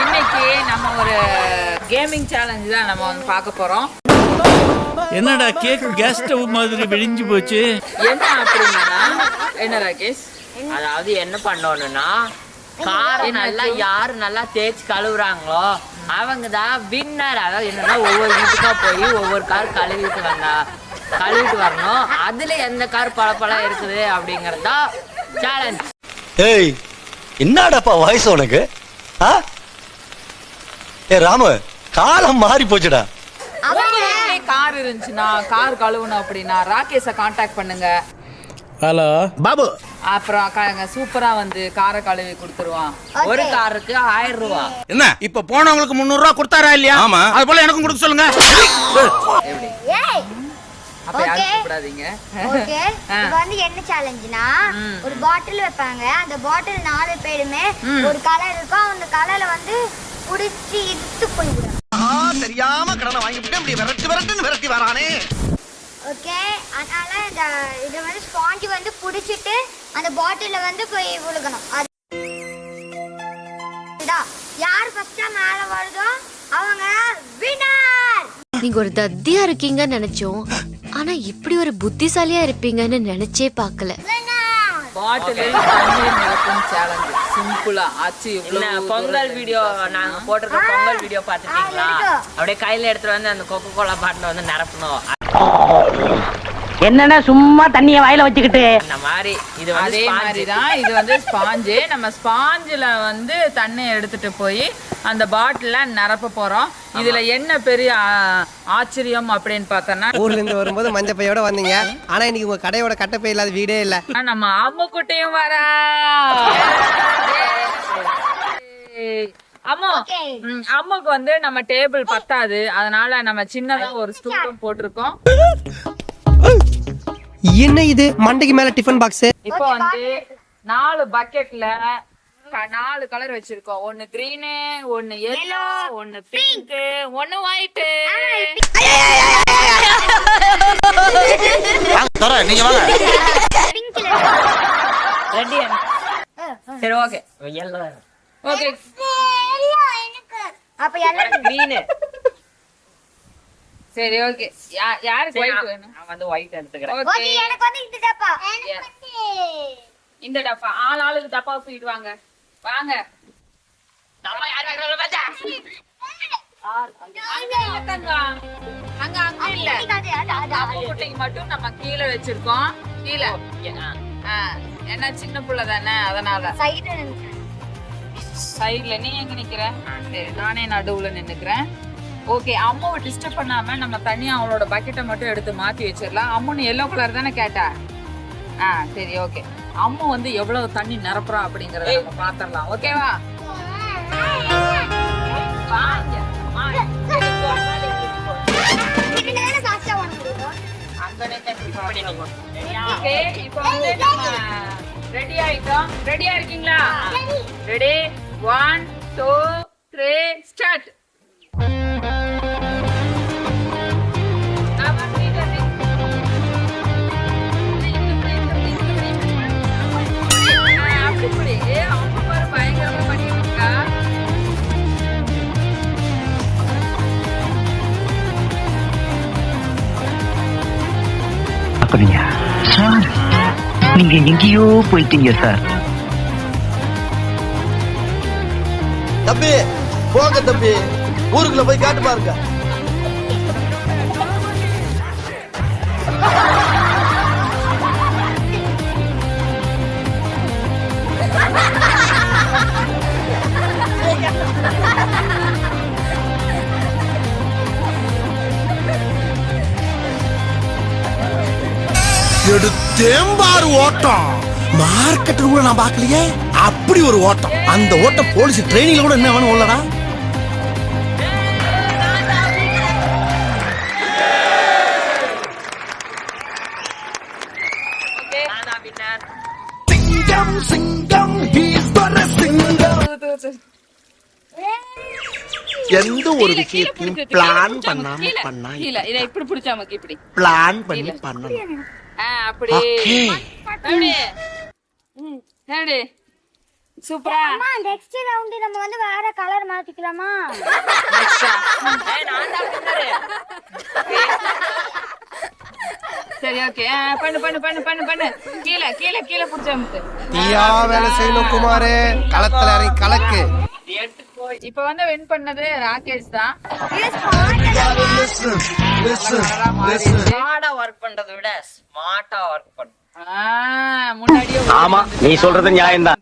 இன்னைக்கு நம்ம ஒரு கேமிங் சேலஞ்ச் தான் நம்ம வந்து பார்க்க போறோம். என்னடா கேக் கேஸ் ஸ்டவ் மாதிரி விழிஞ்சு போச்சு? என்ன அப்படின்னா என்ன ராகேஷ், அதாவது என்ன பண்ணணும்னா காரை நல்லா யாரு நல்லா தேய்ச்சி கழுவுறாங்களோ அவங்க தான் வின்னர். அதாவது என்னன்னா ஒவ்வொரு வீட்டுக்கா போய் ஒவ்வொரு கார் கழுவிட்டு வரணும். அதுல எந்த கார் பழப்பழம் இருக்குது அப்படிங்கறது தான் சேலஞ்ச். ஏய் என்னடாப்பா வாய்ஸ் உனக்கு? ஏ ராமு, காலம் மாறி போச்சுடா. கார் இருந்துச்சுன்னா கார் கழுவணும் அப்படின்னா ராகேஷை கான்டாக்ட் பண்ணுங்க. ஹலோ பாபு. அப்புறம் சூப்பரா வந்து காரை கழுவி கொடுத்துருவான். ஒரு காருக்கு 1000 ரூபாய். என்ன இப்ப போனவங்களுக்கு 300 ரூபாய் கொடுத்தாரா இல்லையா? ஆமா. அது போல எனக்கும் கொடுக்க சொல்லுங்க. அப்ப யாரும் கூப்பிடாதீங்க. ஓகே, இது வந்து என்ன சேலஞ்சுனா ஒரு பாட்டில் வைப்பாங்க. அந்த பாட்டில் 4 பேருமே ஒரு கலர் இருக்கும். அந்த கலர்ல வந்து புடிச்சு இழுத்து போய்விடும். தெரியாம கடனை வாங்கிட்டு அப்படி விரட்டி வரானே. ஓகே, அதனால இத வந்து ஸ்பாஞ்ச் வந்து புடிச்சிட்டு அந்த பாட்டில்ல வந்து போய் விழுகணும். அதுதான் யார் ஃபர்ஸ்டா மேல வருதோ அவங்க வின்னர். நீங்க ஒரு தத்தியா இருக்கீங்கன்னு நினைச்சோம், ஆனா இப்படி ஒரு புத்திசாலியா இருப்பீங்கன்னு நினைச்சே பார்க்கல. பாட்டிலில் தண்ணீர் நிரப்பும் சேலஞ்ச் சிம்பிளா ஆச்சு. பொங்கல் வீடியோ நாங்க போட்டிருக்க பொங்கல் வீடியோ பாத்துட்டீங்களா? அப்படியே கையில எடுத்துட்டு வந்து அந்த கொக்கோ கோலா பாட்டில வந்து நிரப்பணும். என்னன்னா சும்மா தண்ணிய வாயில வச்சுக்கிட்டு இந்த மாதிரி இது அதே மாதிரிதான் இது வந்து ஸ்பாஞ்சு. நம்ம ஸ்பாஞ்சில் வந்து தண்ணியை எடுத்துட்டு போய் அந்த பாட்டில நிரப்ப போறோம். இதுல என்ன பெரிய ஆச்சரியம் அப்படின்னு பார்த்தோம்னா, ஊர்ல இருந்து வரும்போது மஞ்சள் பையோட வந்தீங்க, ஆனா இன்னைக்கு உங்க கடையோட கட்டப்பை இல்லாத வீடே இல்ல. நம்ம அம்முக்குட்டியும் வரா. அம்முக்கு வந்து நம்ம டேபிள் பத்தாது, அதனால நம்ம சின்னதா ஒரு ஸ்டூலும் போட்டிருக்கோம். என்ன இது மண்டைக்கு மேல டிஃபன் பாக்ஸ்? இப்போ வந்து 4 பக்கெட்ல 4 கலர் வச்சிருக்கோம். ஒன்னு கிரீன், ஒன்னு yellow, ஒன்னு பிங்க், ஒன்னு ஒயிட். நீங்க வாங்க. ரெடியா? சரி ஓகே. ஓகே, அப்ப எல்லாரும் கிரீன். சரி ஓகே. யாருக்கு ஒயிட் வேணும்? நான் வந்து ஒயிட் எடுத்துக்கிறேன். ஓகே, ஓகே, எனக்கு வந்து இந்த டப்பா. இந்த டப்பா ஆளுக்கு டப்பா தூக்கிடுவாங்க. வாங்க. நம்ம யார் வேறல பாத்தா? அங்க இல்ல தங்கம். அங்க இல்ல. அம்முக்குட்டிக்கு மட்டும் நம்ம கீழ வச்சிருக்கோம். கீழ. என்ன சின்ன புள்ள தானே, அதனால சைடுல. நீ எங்க நிக்கிற? சரி, நானே நடுவுல நின்னுக்கிறேன். ஓகே, அம்மாவை டிஸ்டர்ப் பண்ணாம நம்ம தனியா அவளோட பக்கெட்டை மட்டும் எடுத்து மாத்தி வச்சிடலாம். அம்முன்னு எல்லோ கலர் தானே கேட்டா? சரி ஓகே. அம்மா வந்து எவ்வளவு தண்ணி நிரப்புறா அப்படிங்கறத நம்ம பாத்திரலாம். ஓகேவா? ஓகே, இப்போ வந்து நம்ம ரெடி ஆயிட்டோம். ரெடியா இருக்கீங்களா? ரெடி? 1 2 3 ஸ்டார்ட். சார் நீங்க எங்கேயோ போயிட்டீங்க சார். தம்பி போங்க தம்பி, ஊருக்குள்ள போய் காட்டு பாருங்க. எடுத்தேம்பாரு ஓட்டம். மார்க்கெட் கூட நான் பாக்கலையே. அப்படி ஒரு ஓட்டம். அந்த ஓட்டம் போலீஸ் ட்ரைனிங்ல கூட என்ன வேணும் உள்ளடா. சிங்கம் சிங்கம் எந்த ஒரு விஷயத்தையும் பிளான் பண்ணாம பண்ணா இல்ல, இத இப்படி பிடிச்சா நமக்கு இப்படி பிளான் பண்ணி பண்ணணும். அப்படி அப்படி. சூப்பரா அம்மா நெக்ஸ்ட் ரவுண்ட் நம்ம வந்து வேற கலர் மாத்திக்கலாமா? நான் தான் winner. சரி ஓகே பண்ணு பண்ணு பண்ணு பண்ணு பண்ணு கீழே கீழே கீழே புடிச்ச அமுத்து. நீயா வேலை செய்யணும் குமாரே, களத்துல இறங்கி கலக்கு. இப்ப வந்து வின் பண்ணது ராகேஷ் தான். ஹார்டா ஒர்க் பண்றதை விட ஸ்மார்ட்டா ஒர்க் பண்ணு. முன்னாடியே ஆமா, நீ சொல்றது நியாயம்தான்.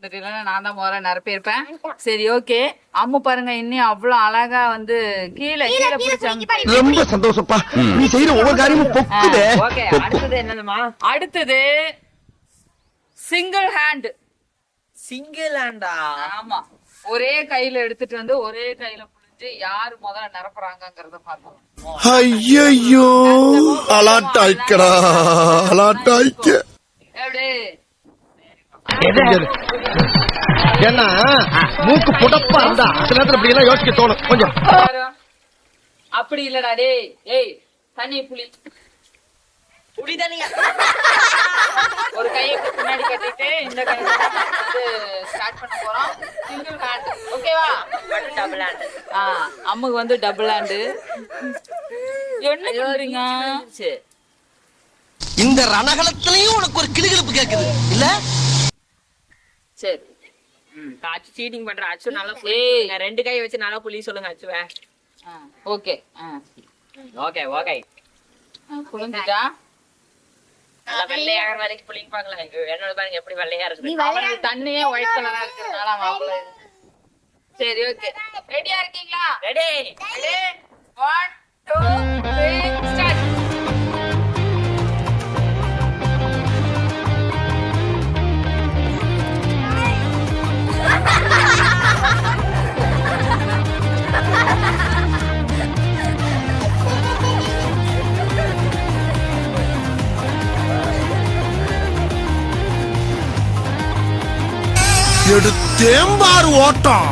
நான் தான் முதல்ல நிரப்பியிருப்பேன். சரி ஓகே அம்மு பாருங்க இன்னும் அவ்வளவு அழகா வந்து கீழே கீழே புடிச்ச அமுத்து. ரொம்ப சந்தோஷப்பா, நீ செய்யற ஒவ்வொரு காரியமும் பொக்குதே. ஓகே அடுத்தது என்னதுமா? அடுத்தது சிங்கிள் ஹேண்ட். சிங்கிள் ஹேண்டா? ஆமா ஒரே கையில எடுத்துட்டு வந்து ஒரே கையில புடிச்சு யாரு முதல்ல நிரப்புறாங்கங்கறத பாப்போம். ஐயோ அலாட்டாய்க்கடா, அலாட்டாய்க்க. எப்படி ஏன்னா மூக்கு புடப்பா இருந்தா சில நேரத்துல இப்படி எல்லாம் யோசிக்க தோணும் கொஞ்சம். அப்படி இல்லடா டேய். ஏய் தண்ணி புளி புடி தனியா. ஒரு கையை பின்னாடி கட்டிட்டு இந்த கையில வந்து ஸ்டார்ட் பண்ண போறோம். சிங்கிள் ஹேண்ட் ஓகேவா? Double hand. அம்முக்கு வந்து டபுள் ஹேண்ட். என்ன சொல்றீங்க? இந்த ரணகலத்திலயும் உனக்கு ஒரு கிளுகிழப்பு கேக்குது இல்ல? சரி அச்சு சீட்டிங் பண்ற. அச்சு நல்லா புளி சொல்லுங்க. ரெண்டு கை வச்சு நல்லா புளி சொல்லுங்க அச்சுவே. ஓகே ஓகே ஓகே புரிஞ்சுட்டா? நல்லா வெள்ளையாகிற வரைக்கும் புளிங்க பாக்கலாம். என்னோட பாருங்க எப்படி வெள்ளையா இருக்கு. அவனுக்கு தண்ணியே ஒயிட் கலரா இருக்கிறதுனால மாப்பிள்ள. சரி ஓகே ரெடியா இருக்கீங்களா? ரெடி. 1 2 3 ஸ்டார்ட். எடுத்தேம்பாரு ஓட்டம்,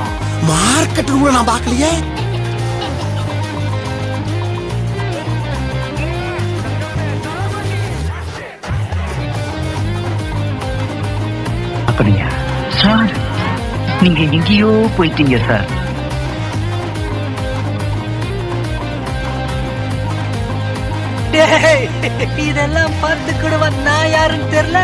மார்க்கெட் கூட நான் பாக்கலையே. அப்படியா சார்? நீங்க எங்கேயோ போயிட்டீங்க சார். இதெல்லாம் பார்த்து கூட நான் யாருன்னு தெரியல.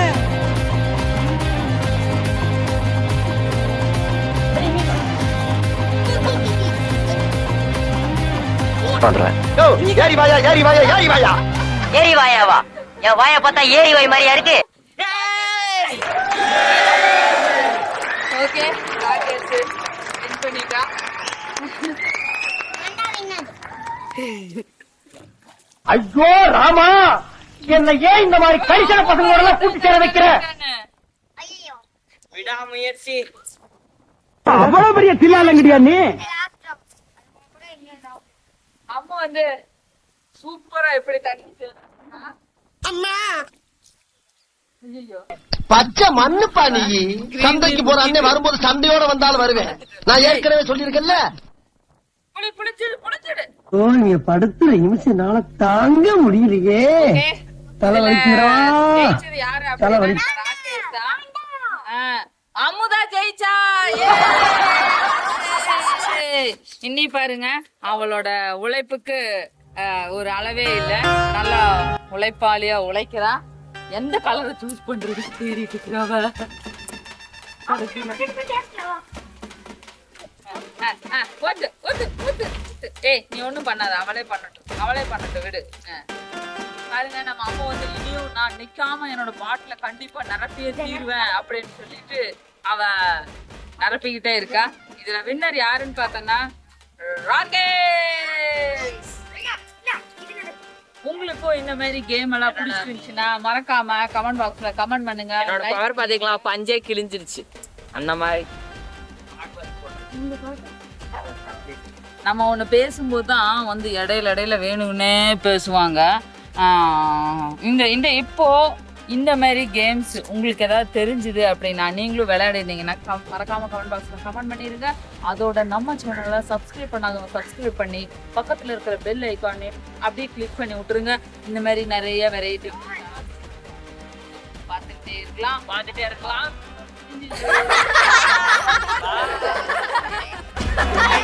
ஏறி வாயா, ஏறி வாயா, ஏறி வாயா. ஏரி வாயாவா? என் வாயை பார்த்தா ஏரி வாய் மாதிரியா இருக்கு? ஓகே ராகேஷ் வின் பண்ணிட்டா. ஐயோ ராமா, என்ன ஏன் இந்த மாதிரி கரிசன பசங்களோட எல்லாம் கூட்டி சேர வைக்கிற? ஐயோ விடாமுயற்சி. அவ்வளவு பெரிய தில்லாலங்கடியா நீ? அம்மா வந்து சூப்பரா எப்படி தண்ணி அம்மா ஐயோ பச்சை மண்ணுப்பா நீ. சந்தைக்கு போற அண்ணே வரும்போது சண்டையோட வந்தாலும் வருவேன். நான் ஏற்கனவே சொல்லியிருக்கேன்ல. புடி புடிச்சிடு புடிச்சிடு. ஓ, நீங்க படுத்துற நிமிஷம்னால தாங்க முடியலையே. தலை வலிக்கிறா. ஜெயிச்சது யாரு? தலை வலி. ராகேஷ் தான். அமுதா ஜெயிச்சா. இன்னி பாருங்க அவளோட உழைப்புக்கு ஒரு அளவே இல்ல. நல்லா உழைப்பாளியா உழைக்கிறா. எந்த கலரை சூஸ் பண்றது தேடிட்டு இருக்கிறவ. ஏய் நீ ஒண்ணும் பண்ணாத, அவளே பண்ணட்டும் விடு. பாருங்க நம்ம அம்மா வந்து இனியும் நான் நிக்காம என்னோட பாட்டில கண்டிப்பா நிரப்பியே தீருவேன் அப்படின்னு சொல்லிட்டு அவ நிரப்பிக்கிட்டே இருக்கா. இதுல வின்னர் யாருன்னு பார்த்தோன்னா ராகேஷ். உங்களுக்கும் இந்த மாதிரி கேம் எல்லாம் பிடிச்சிருந்துச்சுன்னா மறக்காம கமெண்ட் பாக்ஸ்ல கமெண்ட் பண்ணுங்க. என்னோட பவர் பாத்தீங்களா, பஞ்சே கிழிஞ்சிருச்சு அந்த மாதிரி. நம்ம ஒண்ணு பேசும்போது தான் வந்து இடையில வேணும்னே பேசுவாங்க. இந்த இப்போ இந்த மாதிரி கேம்ஸ் உங்களுக்கு ஏதாவது தெரிஞ்சுது அப்படின்னா நீங்களும் விளையாடிருந்தீங்கன்னா மறக்காம கமெண்ட் பாக்ஸ்ல கமெண்ட் பண்ணிருங்க. அதோட நம்ம சேனலை சப்ஸ்கிரைப் பண்ணாதவங்க சப்ஸ்கிரைப் பண்ணி பக்கத்துல இருக்கிற பெல் ஐக்கானே அப்படியே கிளிக் பண்ணி விட்டுருங்க. இந்த மாதிரி நிறைய வெரைட்டி பார்த்துட்டே இருக்கலாம். நான்